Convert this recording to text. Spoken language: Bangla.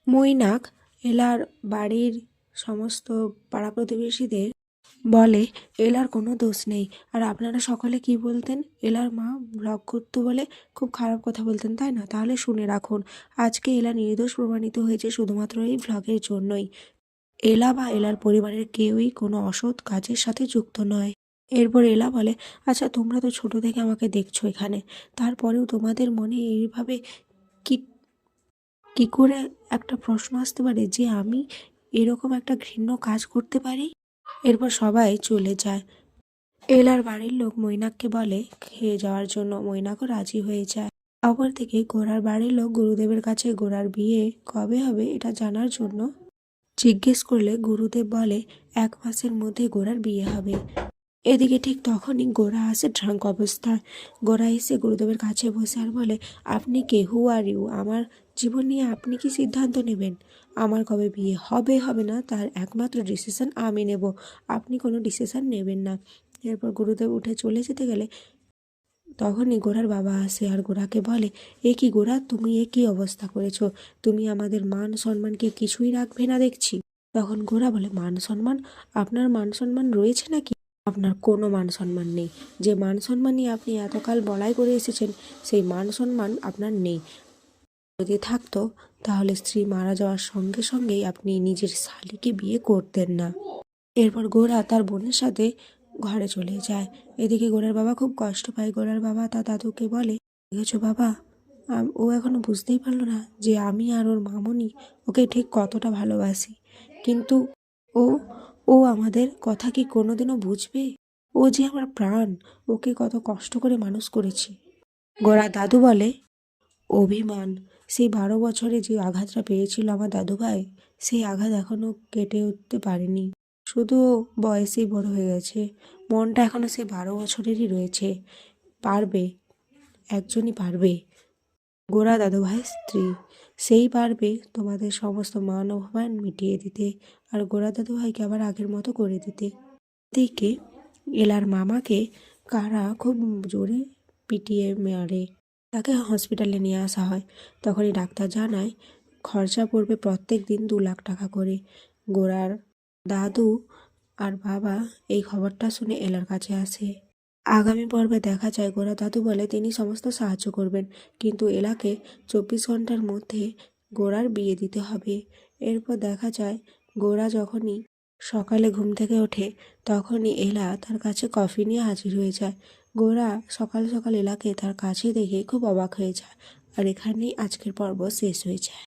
মৈনাক এলার বাড়ির সমস্ত পাড়া প্রতিবেশীদের বলে এলার কোনো দোষ নেই। আর আপনারা সকলে কি বলতেন, এলার মা ব্লগ করতো বলে খুব খারাপ কথা বলতেন, তাই না? তাহলে শুনে রাখুন, আজকে এলা নির্দোষ প্রমাণিত হয়েছে শুধুমাত্র এই ব্লগের জন্যই। এলা বা এলার পরিবারের কেউই কোনো অসৎ কাজের সাথে যুক্ত নয়। এরপর এলা বলে, আচ্ছা তোমরা তো ছোট থেকে আমাকে দেখছো এখানে, তারপরেও তোমাদের মনে এইভাবে কি কি করে একটা প্রশ্ন আসতে পারে যে আমি এরকম একটা ঘৃণ্য কাজ করতে পারি? এরপর সবাই চলে যায়। এলার বাড়ির লোক মৈনাককে বলে খেয়ে যাওয়ার জন্য, মৈনাকও রাজি হয়ে যায়। অপরদিকে গোরার বাড়ির লোক গুরুদেবের কাছে গোরার বিয়ে কবে হবে এটা জানার জন্য জিজ্ঞেস করলে গুরুদেব বলে 1 মাসের মধ্যে গোরার বিয়ে হবে। এদিকে ঠিক তখনই গোরা আসে ড্রাঙ্ক অবস্থায়। গোরা এসে গুরুদেবের কাছে বসে আর বলে, আপনি কে, হু আর ইউ? আমার জীবন নিয়ে আপনি কি সিদ্ধান্ত নেবেন? আমার কবে বিয়ে হবে হবে না তার একমাত্র ডিসিশন আমি নেব, আপনি কোনো ডিসিশন নেবেন না। এরপর গুরুদেব উঠে চলে যেতে গেলে তখনই গোরার বাবা আসে আর গোরাকে বলে, এ কি গোরা, তুমি এ কি অবস্থা করেছো? তুমি আমাদের মান সম্মানকে কিছুই রাখবে না দেখছি। তখন গোরা বলে, মান সম্মান? আপনার মান সম্মান রয়েছে নাকি? আপনার কোনো মান সম্মান নেই। যে মান সম্মান নিয়ে আপনি এতকাল বড়াই করে এসেছেন সেই মান সম্মান আপনার নেই। যদি থাকতো তাহলে স্ত্রী মারা যাওয়ার সঙ্গে সঙ্গেই আপনি নিজের শালীকে বিয়ে করতেন না। এরপর গোরা তার বোনের সাথে ঘরে চলে যায়। এদিকে গোরার বাবা খুব কষ্ট পায়। গোরার বাবা তার দাদুকে বলে, দেখেছো বাবা, ও এখনো বুঝতেই পারলো না যে আমি আর ওর মামনি ওকে ঠিক কতটা ভালোবাসি, কিন্তু ও ও আমাদের কথা কি কোনোদিনও বুঝবে? ও যে আমার প্রাণ, ওকে কত কষ্ট করে মানুষ করেছি। গোরার দাদু বলে, অভিমান, সেই 12 বছরে যে আঘাতটা পেয়েছিল আমার দাদুভাই, সেই আঘাত এখনো কেটে উঠতে পারেনি। শুধু ও বয়সেই বড় হয়ে গেছে, মনটা এখনো সেই 12 বছরেরই রয়েছে। পারবে, একজনই পারবে, গোরা দাদুভাইয়ের স্ত্রী, সেই পারবে তোমাদের সমস্ত মান অপমান মিটিয়ে দিতে আর গোরা দাদুভাইকে আবার আগের মতো করে দিতে। এদিকে এলার মামাকে কারা খুব জোরে পিটিয়ে মারে, তাকে হসপিটালে নিয়ে আসা হয়। তখনই ডাক্তার জানায় খরচা পড়বে প্রত্যেক দিন 2 লাখ টাকা করে। গোরার দাদু আর বাবা এই খবরটা শুনে এলার কাছে আসে। আগামী পর্বে দেখা যায় গোরা দাদু বলে তিনি সমস্ত সাহায্য করবেন, কিন্তু এলাকে 24 ঘন্টার মধ্যে গোরার বিয়ে দিতে হবে। এরপর দেখা যায় গোরা যখনই সকালে ঘুম থেকে ওঠে তখনই এলা তার কাছে কফি নিয়ে হাজির হয়ে যায়। গোরা সকাল সকাল এলাকে তার কাছে দেখে খুব অবাক হয়ে যায়। আর এখানেই আজকের পর্ব শেষ হয়ে যায়।